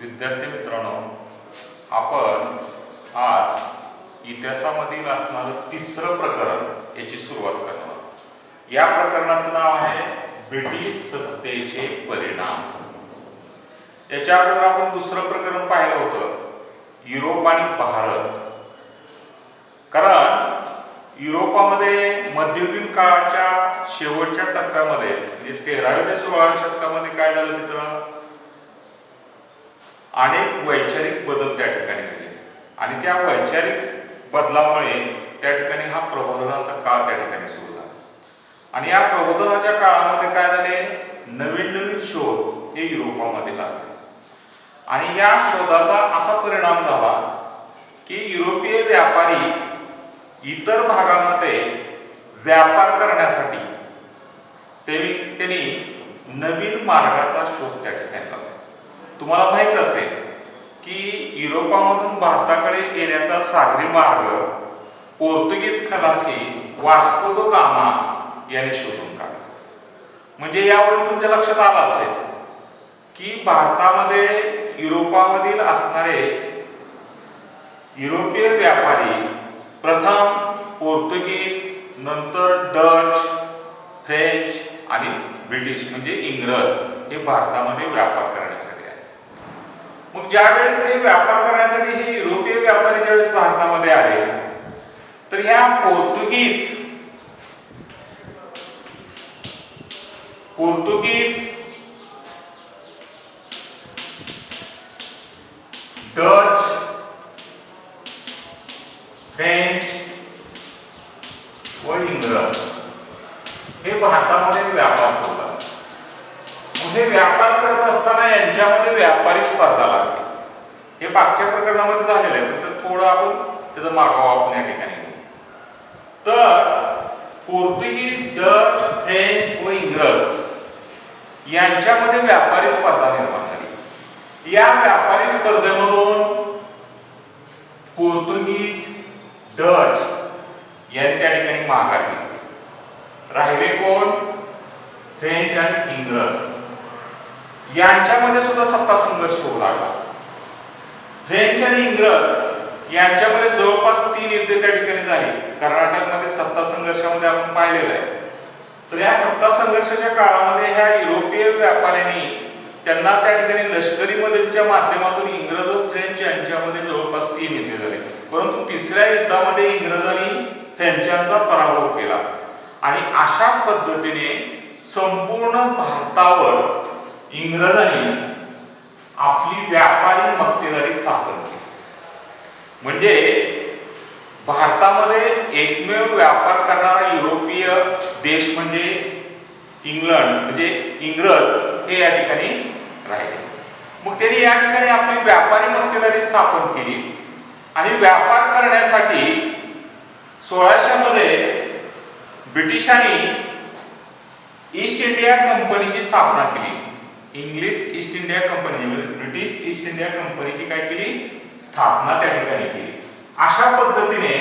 विद्यार्थी मित्रांनो, आपण आज इतिहासामधील असणारं तिसरं प्रकरण याची सुरुवात करणार आहोत। या प्रकरणाचं नाव आहे ब्रिटिश सत्तेचे परिणाम। याच्या अगोदर आपण दुसरं प्रकरण पाहिलं होतं, युरोप आणि भारत। कारण युरोपामध्ये मध्ययुगीन काळाच्या शेवटच्या टप्प्यामध्ये म्हणजे 13व्या ते 16व्या शतकामध्ये काय झालं, तिथं अनेक वैचारिक बदल त्या ठिकाणी झाले आणि त्या वैचारिक बदलामुळे त्या ठिकाणी हा प्रबोधनाचा काळ त्या ठिकाणी सुरू झाला। आणि या प्रबोधनाच्या काळामध्ये काय झाले, नवीन नवीन शोध हे युरोपामध्ये लागले आणि या शोधाचा असा परिणाम झाला की युरोपीय व्यापारी इतर भागांमध्ये व्यापार करण्यासाठी त्यांनी नवीन मार्गाचा शोध त्या ठिकाणी लावला। तुम्हाला माहित असेल की युरोपामधून भारताकडे येण्याचा सागरी मार्ग पोर्तुगीज खलासी वास्को द गामा यांनी शोधून काढला। म्हणजे यावरून तुमच्या लक्षात आलं असेल की भारतामध्ये युरोपामधील असणारे युरोपीय व्यापारी प्रथम पोर्तुगीज, नंतर डच, फ्रेंच आणि ब्रिटिश म्हणजे इंग्रज हे भारतामध्ये व्यापार करण्यासाठी आले। मग ज्यावेळेस हे व्यापार करण्यासाठी हे युरोपीय व्यापारी ज्यावेळेस भारतामध्ये आले तर ह्या पोर्तुगीज, डच, फ्रेंच व इंग्रज हे भारतामध्ये व्यापार करतात। हे व्यापार करत असताना यांच्यामध्ये व्यापारी स्पर्धा लागली। हे मागच्या प्रकरणामध्ये झालेलं आहे, पण थोडं आपण त्याचा मागोवा आपण या ठिकाणी घेऊ। तर पोर्तुगीज, डच, फ्रेंच व इंग्रज यांच्यामध्ये व्यापारी स्पर्धा निर्माण झाली। या व्यापारी स्पर्धेमधून पोर्तुगीज, डच यांनी त्या ठिकाणी माघार घेतली। राहिले कोण, फ्रेंच आणि इंग्रज यांच्यामध्ये सुद्धा सत्ता संघर्ष होऊ लागला। फ्रेंच आणि इंग्रज यांच्यामध्ये जवळपास 3 युद्ध त्या ठिकाणी झाली। कर्नाटकमध्ये सत्ता संघर्षामध्ये आपण पाहिलेलं आहे। तर या सत्ता संघर्षाच्या काळामध्ये ह्या युरोपीय व्यापाऱ्यांनी त्यांना त्या ठिकाणी लष्करी मदतीच्या माध्यमातून इंग्रज व फ्रेंच यांच्यामध्ये जवळपास 3 युद्ध झाले, परंतु तिसऱ्या युद्धामध्ये इंग्रजांनी फ्रेंचांचा पराभव केला आणि अशा पद्धतीने संपूर्ण भारतावर इंग्रजांनी आपली व्यापारी मक्तेदारी स्थापन केली। म्हणजे भारतामध्ये एकमेव व्यापार करणारा युरोपीय देश म्हणजे इंग्लंड म्हणजे इंग्रज हे या ठिकाणी राहिले। मग त्यांनी या ठिकाणी आपली व्यापारी मक्तेदारी स्थापन केली आणि व्यापार करण्यासाठी 1600 मध्ये ब्रिटिशांनी ईस्ट इंडिया कंपनीची स्थापना केली। इंग्लिश ईस्ट इंडिया कंपनी म्हणजे ब्रिटिश ईस्ट इंडिया कंपनीची काय केली, स्थापना त्या ठिकाणी केली। अशा पद्धतीने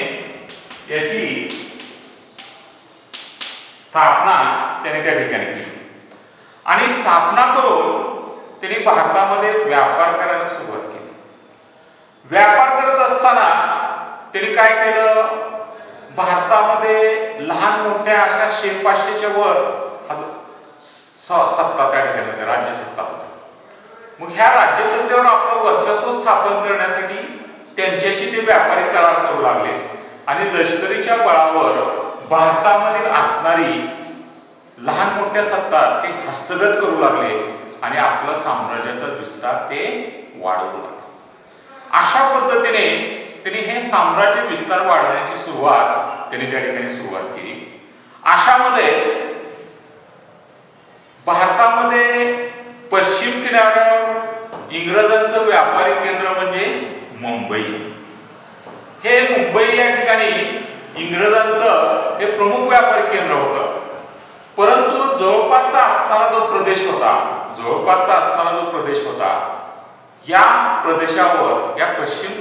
याची स्थापना त्याने त्या ठिकाणी केली आणि स्थापना करून त्यांनी भारतामध्ये व्यापार करायला सुरुवात केली। व्यापार करत असताना त्यांनी काय केलं, भारतामध्ये लहान मोठ्या अशा 100-500 च्या वर सत्ता त्या ठिकाणी राज्यसत्ता होती। मग ह्या राज्यसत्तेवर आपलं वर्चस्व स्थापन करण्यासाठी त्यांच्याशी ते व्यापारी करार करू लागले आणि लष्करीच्या बळावर भारतामधील असणारी लहान मोठ्या सत्ता ते हस्तगत करू लागले आणि आपलं साम्राज्याचा विस्तार ते वाढवू लागले। अशा पद्धतीने त्यांनी हे साम्राज्य विस्तार वाढवण्याची सुरुवात त्यांनी त्या ठिकाणी सुरुवात केली। अशामध्येच भारतामध्ये पश्चिम किनाऱ्यावर इंग्रजांचं व्यापारी केंद्र म्हणजे मुंबई। हे मुंबई या ठिकाणी इंग्रजांचं हे प्रमुख व्यापारी केंद्र होतं, परंतु जवळपासचा असणारा जो प्रदेश होता या प्रदेशावर, या पश्चिम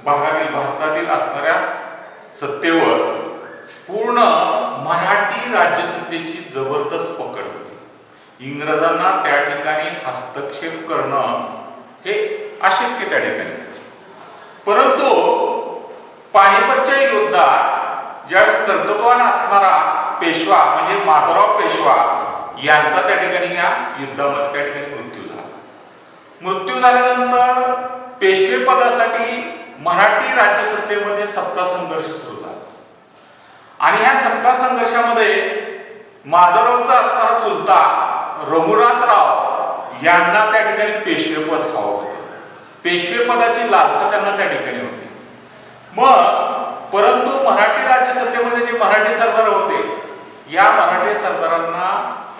भागातील भारतातील असणाऱ्या सत्तेवर पूर्ण मराठी राज्यसत्तेची जबरदस्त पकड होती। इंग्रजांना त्या ठिकाणी हस्तक्षेप करणं हे अशक्य त्या ठिकाणी. परंतु पानिपतच्या युद्धात ज्यावेळेस कर्तृत्वान असणारा पेशवा म्हणजे माधवराव पेशवा यांचा त्या ठिकाणी या युद्धामध्ये त्या ठिकाणी मृत्यू झाला. मृत्यू झाल्यानंतर पेशवे पदासाठी मराठी राज्यसत्तेमध्ये सत्ता संघर्ष सुरू झाला आणि ह्या सत्ता संघर्षामध्ये माधवरावचा असणारा चुलता रघुनाथराव यांना त्या ठिकाणी पेशवेपद हवं होतं. पेशवेपदाची लालसा त्यांना त्या ठिकाणी होती. मग परंतु मराठी राज्यसत्तेमध्ये जे मराठी सरदार होते या मराठी सरदारांना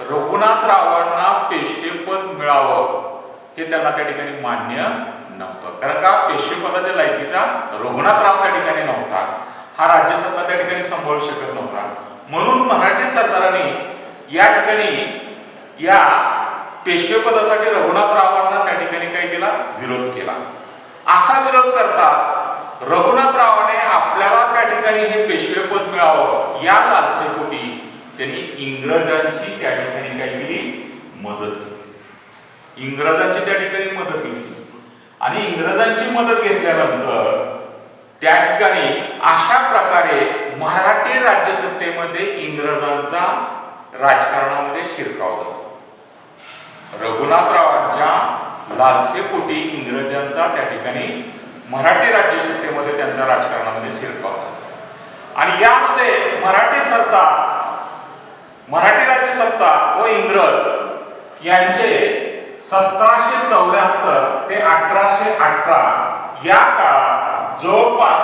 रघुनाथरावांना पेशवेपद मिळावं हे त्यांना त्या ठिकाणी मान्य नव्हतं. कारण का पेशवेपदाच्या लायकीचा रघुनाथराव त्या ठिकाणी नव्हता. हा राज्यसत्ता त्या ठिकाणी सांभाळू शकत नव्हता. म्हणून मराठी सरदारांनी या ठिकाणी या पेशवेपदासाठी रघुनाथरावांना त्या ठिकाणी काय केला, विरोध केला. असा विरोध करताच रघुनाथरावाने आपल्याला त्या ठिकाणी हे पेशवेपद मिळावं या लालसेपोटी त्यांनी इंग्रजांची त्या ठिकाणी काय केली, मदत घेतली. इंग्रजांची त्या ठिकाणी मदत घेतली आणि इंग्रजांची मदत घेतल्यानंतर त्या ठिकाणी अशा प्रकारे मराठी राज्यसत्तेमध्ये इंग्रजांचा राजकारणामध्ये शिरकाव झाला. रघुनाथरावांच्या लालसेपोटी इंग्रजांचा त्या ठिकाणी मराठी राज्यसत्तेमध्ये त्यांचा राजकारणामध्ये शिरकाव झाला आणि यामध्ये मराठी राज्यसत्ता व इंग्रज यांचे 1774 ते 1818 या काळात जवळपास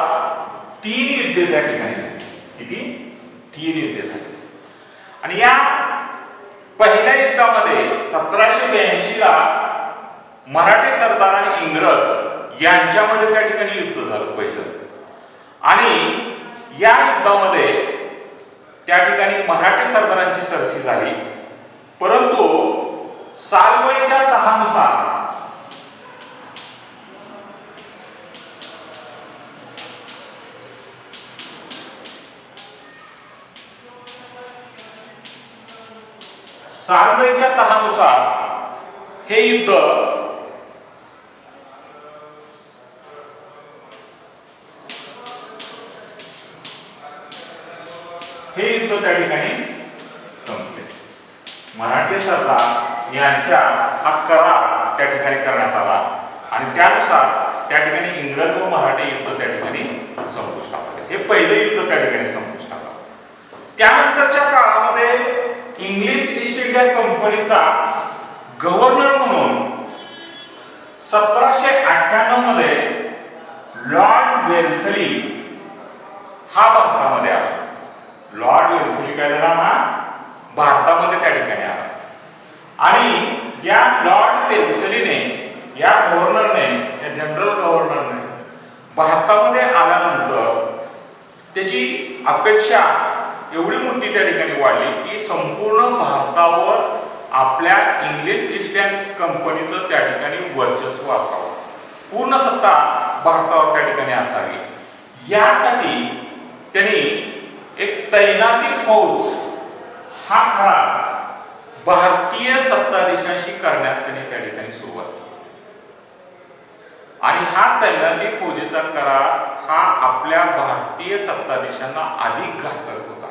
3 युद्धे त्या ठिकाणी झाली. किती? 3 युद्धे झाली. आणि या पहिल्या युद्धामध्ये 1782 ला मराठी सरदार आणि इंग्रज यांच्यामध्ये त्या ठिकाणी युद्ध झालं पहिलं. आणि या युद्धामध्ये त्या ठिकाणी मराठी सरदारांची सरशी झाली. परंतु सालवईच्या तहानुसार हे युद्ध त्या ठिकाणी संपले. मराठी सरदार यांच्या हा करार त्या ठिकाणी करण्यात आला आणि त्यानुसार त्या ठिकाणी इंग्रज व मराठी युद्ध त्या ठिकाणी संपुष्टात आले. हे पहिले युद्ध त्या ठिकाणी संपुष्टात आले. त्यानंतरच्या काळामध्ये इंग्लिश ईस्ट इंडिया कंपनीचा गव्हर्नर म्हणून 1798 मध्ये लॉर्ड वेल्सली हा भारतामध्ये आला. लॉर्ड वेल्सली काय झाला, हा भारतामध्ये त्या ठिकाणी आला आणि या लॉर्ड वेल्सलीने या गव्हर्नरने, या जनरल गव्हर्नरने भारतामध्ये आल्यानंतर त्याची अपेक्षा एवढी मोठी त्या ठिकाणी वाढली की संपूर्ण भारतावर आपल्या इंग्लिश ईस्ट इंडिया कंपनीचं त्या ठिकाणी वर्चस्व असावं, पूर्ण सत्ता भारतावर त्या ठिकाणी असावी. यासाठी त्यांनी एक तैनाती फौज हा करार भारतीय सत्ताधीशांशी करण्यात त्यांनी त्या ठिकाणी सुरुवात केली. आणि हा तैनाती फौजेचा करार हा आपल्या भारतीय सत्ताधीशांना अधिक घातक होता.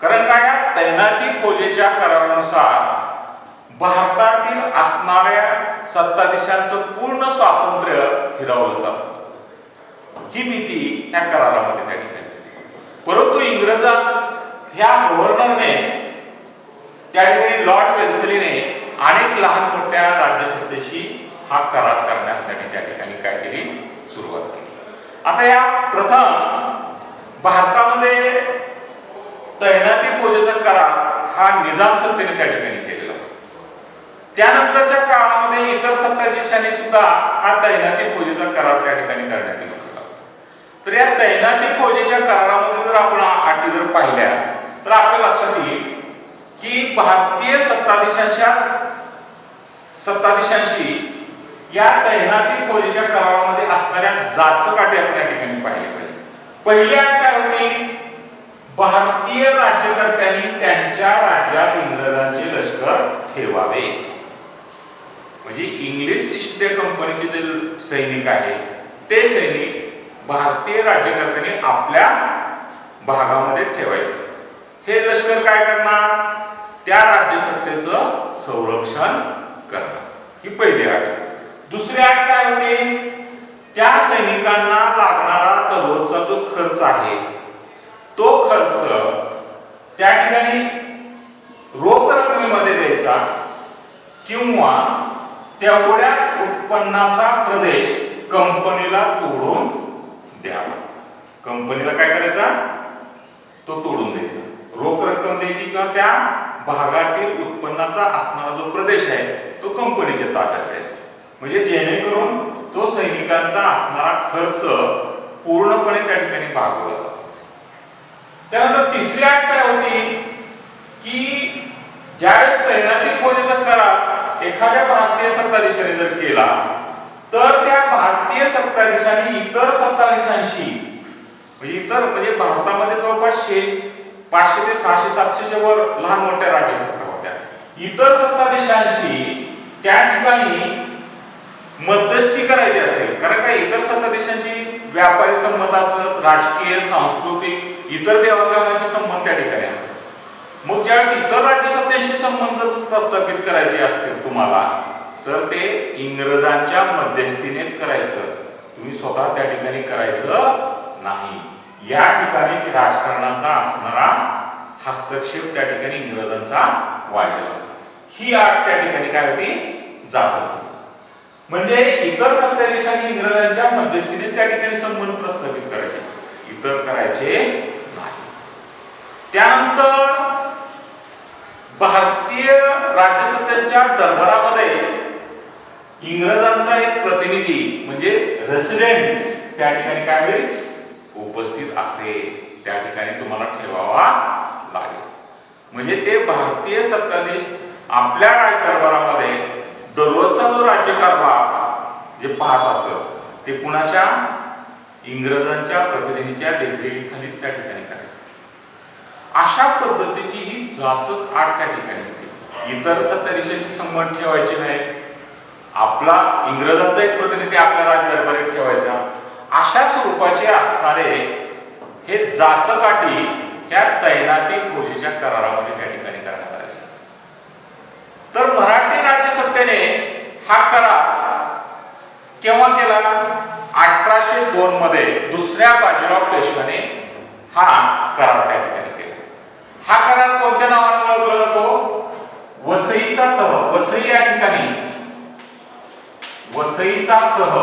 कारण काय, या तैनाती फौजेच्या करारानुसार भारतातील असणाऱ्या सत्ताधीशांचं पूर्ण स्वातंत्र्य हिरावलं जात होतं. ही भीती या करारामध्ये त्या ठिकाणी. परंतु इंग्रजां ह्या गव्हर्नरने त्या ठिकाणी लॉर्ड वेल्सलीने अनेक लहान मोठ्या राज्यसत्तेशी हा करार करण्यास त्यांनी त्या ठिकाणी काय केली, सुरुवात केली. आता या प्रथम भारतामध्ये तैनाती फौजेचा करार हा निजाम सत्तेने त्या ठिकाणी केलेला. त्यानंतरच्या काळामध्ये इतर सत्ताधीशांनी सुद्धा हा तैनाती फौजेचा करार त्या ठिकाणी करण्यात येऊ लागला. तर या तैनाती फौजेच्या करारामध्ये जर आपण अटी जर पाहिल्या तर आपल्या लक्षात येईल की भारतीय सत्ताधीशांशी या तैनाती फौजेच्या करारामध्ये असणाऱ्या जाचक अटी आपण त्या ठिकाणी पाहिल्या पाहिजे. पहिली अट काय होती, भारतीय राज्यकर्त्यांनी त्यांच्या राज्यात इंग्रजांचे लष्कर ठेवावे. म्हणजे इंग्लिश ईस्ट इंडिया कंपनीचे जे सैनिक आहे ते सैनिक भारतीय राज्यकर्त्यांनी आपल्या भागामध्ये ठेवायचे. हे लष्कर काय करणार? त्या राज्यसत्तेचं संरक्षण करणार. ही पहिली अट. दुसरी अट काय होती? त्या सैनिकांना लागणारा दररोजचा जो खर्च आहे तो खर्च त्या ठिकाणी रोख रकमेमध्ये द्यायचा किंवा तेवढ्याच उत्पन्नाचा प्रदेश कंपनीला तोडून द्यावा. कंपनीला काय करायचा? तो तोडून द्यायचा. रोख रक्कम द्यायची किंवा त्या भागातील उत्पन्नाचा असणारा जो प्रदेश आहे तो कंपनीच्या ताब्यात द्यायचा. म्हणजे जेणेकरून तो सैनिकांचा असणारा खर्च पूर्णपणे त्या ठिकाणी भागवला जात असे. त्यानंतर तिसरी अट काय होती की ज्यावेळेस तैनाती फौजेचा करार एखाद्या भारतीय सत्ताधीशाने जर केला तर त्या भारतीय सत्ताधीशांनी इतर सत्ताधीशांशी म्हणजे भारतामध्ये जवळपास 500 ते 600 700च्या वर लहान मोठ्या राज्यसत्ता होत्या. इतर सत्ताधीशांशी त्या ठिकाणी मध्यस्थी करायची असेल, कारण काय इतर सत्ताधीशांशी व्यापारी संबंध असतात, राजकीय सांस्कृतिक इतर देवाणघेवाणीचे संबंध त्या ठिकाणी असतात. मग ज्यावेळेस इतर राज्यसत्तेशी संबंध प्रस्थापित करायचे असतील तुम्हाला तर ते इंग्रजांच्या मध्यस्थीनेच करायचं. तुम्ही स्वतः त्या ठिकाणी करायचं नाही. या ठिकाणी राजकारणाचा असणारा हस्तक्षेप त्या ठिकाणी इंग्रजांचा वाढलेला. ही अट त्या ठिकाणी काय होती? जात होती. म्हणजे इतर सत्ताधीशांनी इंग्रजांच्या मध्यस्थीने त्या ठिकाणी संबंध प्रस्थापित करायचे, इतर करायचे नाही. त्यानंतर भारतीय राज्यसत्तेच्या दरबारामध्ये इंग्रजांचा एक प्रतिनिधी म्हणजे रेसिडेंट त्या ठिकाणी काय होईल? उपस्थित असेल. त्या ठिकाणी तुम्हाला ठेवावा लागेल. म्हणजे ते भारतीय सत्ताधीश आपल्या राजदरबारामध्ये दररोजचा जो राज्यकारभार जे पाहत असत ते कुणाच्या? इंग्रजांच्या प्रतिनिधीच्या देखरेखीखालीच त्या ठिकाणी करायचं. अशा पद्धतीची ही जाचक आट त्या ठिकाणी होती. इतर सत्ताधीशांशी संबंध ठेवायचे नाही, आपला इंग्रजांचा एक प्रतिनिधी आपल्या राजदरबारात ठेवायचा. अशा स्वरूपाचे असणारे हे जाचक अटी ह्या तैनाती फौजेच्या करारामध्ये त्या ठिकाणी करण्यात आले. तर मराठी राज्यसत्तेने हा करार केव्हा केला? 1802 मध्ये दुसऱ्या बाजीराव पेशव्याने हा करार त्या ठिकाणी केला. हा करार कोणत्या नावाने ओळखला जातो? वसईचा तह. वसई या ठिकाणी वसईचा तह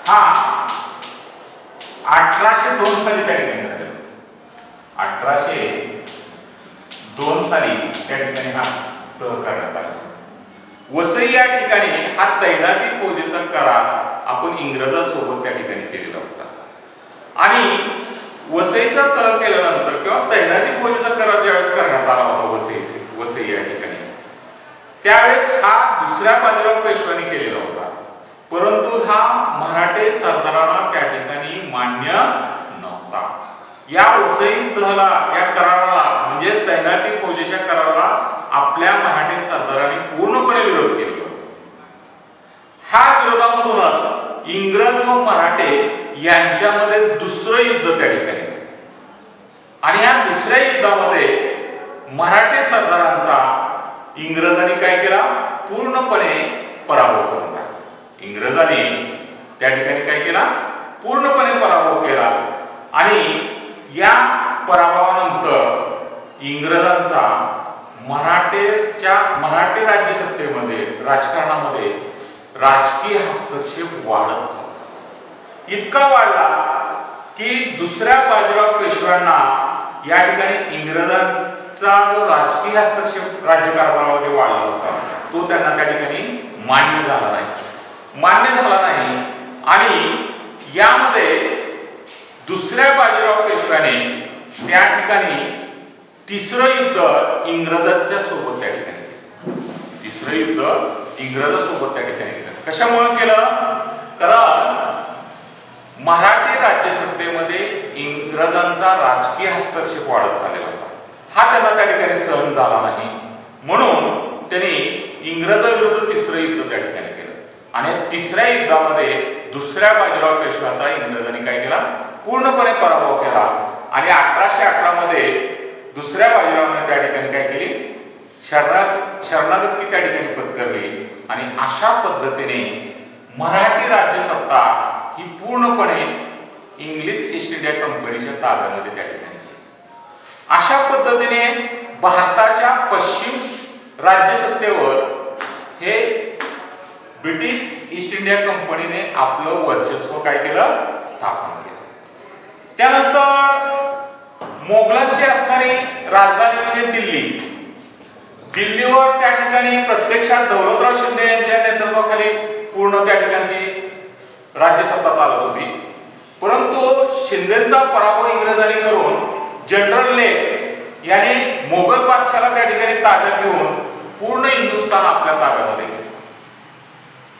हा 1802 साली त्या ठिकाणी झाला. 1802 साली त्या ठिकाणी हा तह करण्यात आला. वसई या ठिकाणी हा तैनाती फौजेचा करार आपण इंग्रजांसोबत त्या ठिकाणी केलेला होता. आणि वसईचा तह केल्यानंतर किंवा तैनाती फौजेचा करार ज्यावेळेस करण्यात आला होता वसई या ठिकाणी त्यावेळेस हा दुसऱ्या बाजीराव पेशव्याने केलेला होता. परंतु हा मराठे सरदारांना त्या ठिकाणी मान्य नव्हता. या वसई तहला या कराराला म्हणजे तैनाती फौजेच्या कराराला आपल्या मराठे सरदारांनी पूर्णपणे विरोध केला होता. हा विरोधामधूनच इंग्रज व मराठे यांच्यामध्ये दुसरं युद्ध त्या ठिकाणी आणि या दुसऱ्या युद्धामध्ये मराठे सरदारांचा इंग्रजांनी काय केला? पूर्णपणे पराभव करून टाकला. इंग्रजांनी त्या ठिकाणी काय केला? पूर्णपणे पराभव केला. आणि या पराभवानंतर इंग्रजांचा मराठे राज्यसत्तेमध्ये राजकारणामध्ये राजकीय हस्तक्षेप वाढत झाला. इतका वाढला की दुसऱ्या बाजीराव पेशव्यांना या ठिकाणी इंग्रजांचा जो राजकीय हस्तक्षेप राज्यकारभारामध्ये वाढला होता तो त्यांना त्या ठिकाणी मान्य झाला नाही. आणि यामध्ये दुसऱ्या बाजीराव पेशव्याने त्या ठिकाणी तिसरं युद्ध इंग्रजांच्या सोबत त्या ठिकाणी केलं. कशामुळे केलं? कारण मराठी राज्यसत्तेमध्ये इंग्रजांचा राजकीय हस्तक्षेप वाढत चाललेला होता. हा त्यांना त्या ठिकाणी सहन झाला नाही. म्हणून त्यांनी इंग्रजाविरुद्ध तिसरं युद्ध त्या ठिकाणी केलं आणि तिसऱ्या युद्धामध्ये दुसऱ्या बाजीराव पेशव्याचा इंग्रजांनी काय केला, पूर्णपणे पराभव केला आणि 1818 मध्ये दुसऱ्या बाजीरावाने त्या ठिकाणी काय केली, शरणागती त्या ठिकाणी पत्करली आणि अशा पद्धतीने मराठी राज्यसत्ता ही पूर्णपणे इंग्लिश ईस्ट इंडिया कंपनीच्या ताब्यामध्ये त्या ठिकाणी. अशा पद्धतीने भारताच्या पश्चिम राज्यसत्तेवर हे ब्रिटिश ईस्ट इंडिया कंपनीने आपलं वर्चस्व काय केलं, स्थापन केलं. त्यानंतर मोगलांची असणारी राजधानी म्हणजे दिल्लीवर त्या ठिकाणी प्रत्यक्षात दौलतराव शिंदे यांच्या नेतृत्वाखाली पूर्ण त्या ठिकाणची राज्यसत्ता चालत होती. परंतु शिंदेचा पराभव इंग्रजांनी करून जनरल लेक यांनी मोगल बादशाला त्या ठिकाणी ताब्यात घेऊन पूर्ण हिंदुस्थान आपल्या ताब्यामध्ये घेतलं.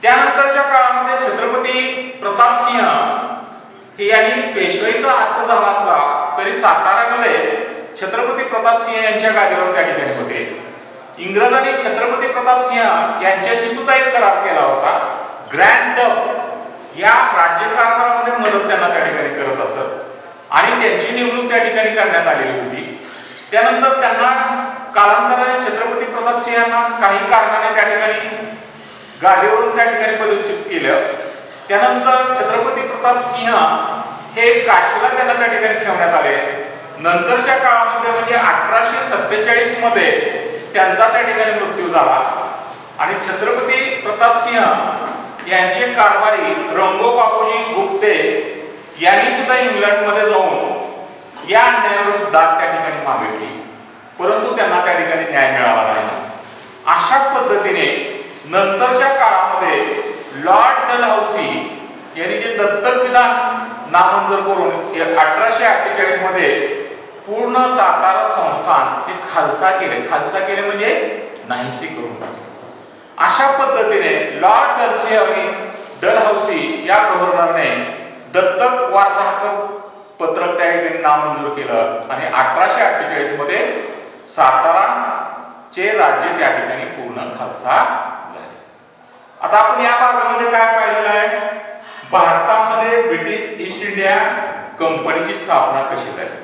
त्यानंतरच्या काळामध्ये छत्रपती प्रतापसिंह हे यांनी पेशवाईचा हस्त झाला असला तरी साताऱ्यामध्ये छत्रपती प्रतापसिंह यांच्या गादीवर त्या ठिकाणी होते. इंग्रजांनी छत्रपती प्रतापसिंह यांच्याशी सुद्धा एक करार केला होता. ग्रँड डक या राज्यकारभारामध्ये मदत त्यांना त्या ठिकाणी करत असत आणि त्यांची नेमणूक त्या ठिकाणी करण्यात आलेली होती. त्यानंतर त्यांना कालांतराने छत्रपती प्रतापसिंहांना काही कारणाने त्या ठिकाणी गादीवरून त्या ठिकाणी पदच्युत केलं. त्यानंतर छत्रपती प्रतापसिंह हे काशीला त्यांना त्या ठिकाणी ठेवण्यात आले. नंतरच्या काळामध्ये म्हणजे 1847 मध्ये त्यांचा त्या ठिकाणी मृत्यू झाला आणि छत्रपती प्रतापसिंह यांचे कारभारी रंगो बापूजी गुप्ते यांनी सुद्धा इंग्लंडमध्ये जाऊन या अन्यायाविरुद्ध दाद त्या ठिकाणी मागितली, परंतु त्यांना त्या ठिकाणी न्याय मिळाला नाही. अशा पद्धतीने नंतरच्या काळामध्ये लॉर्ड डलहौसी यांनी जे दत्तक विधान नामंजूर करून 1848 मध्ये पूर्ण सातारा संस्थान हे खालसा केले म्हणजे नाहीसे करून टाकले. अशा पद्धतीने लॉर्ड डलहौसी या गव्हर्नरने दत्तक वारसा हक्क पत्रक त्या ठिकाणी नामंजूर केलं आणि 1848 मध्ये सातारा चे राज्य त्या ठिकाणी पूर्ण खालसा झाले. आता आपण या भागामध्ये काय पाहिलेलं आहे, भारतामध्ये ब्रिटिश ईस्ट इंडिया कंपनीची स्थापना कशी झाली.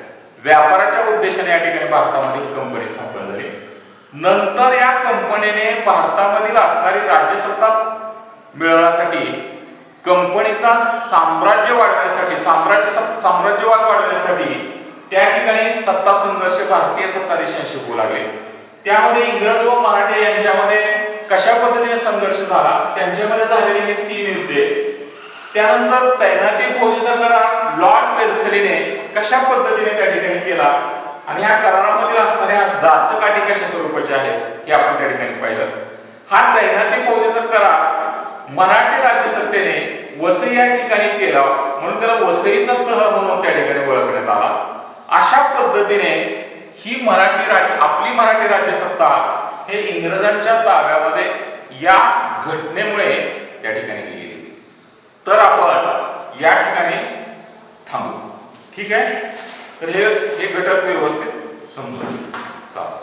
व्यापाराच्या उद्देशाने या ठिकाणी भारतामध्ये ही कंपनी स्थापन झाली. नंतर या कंपनीने भारतामधील असणारी राज्यसत्ता मिळवण्यासाठी कंपनीचा साम्राज्यवाद वाढवण्यासाठी त्या ठिकाणी सत्ता संघर्ष भारतीय सत्ताधीशांशी होऊ लागले. त्यामध्ये इंग्रज व मराठे यांच्यामध्ये कशा पद्धतीने संघर्ष झाला, त्यांच्यामध्ये झालेले हे 3 युद्धे. त्यानंतर तैनाती फौजेचा करार लॉर्ड वेल्लेस्लीने कशा पद्धतीने त्या ठिकाणी केला आणि ह्या करारामधील असणाऱ्या जाचकाठी कशा स्वरूपाच्या आहेत हे आपण त्या ठिकाणी पाहिलं. हा तैनाती फौजेचा करार मराठी राज्यसत्तेने वसई या ठिकाणी केला म्हणून त्याला वसईचा तह म्हणून त्या ठिकाणी ओळखण्यात आला. अशा पद्धतीने ही आपली मराठी राज्यसत्ता हे इंग्रजांच्या ताब्यामध्ये या घटनेमुळे त्या ठिकाणी गेली. तर आपण या ठिकाणी थांबू. ठीक आहे, तर हे घटक व्यवस्थित समजून चालू.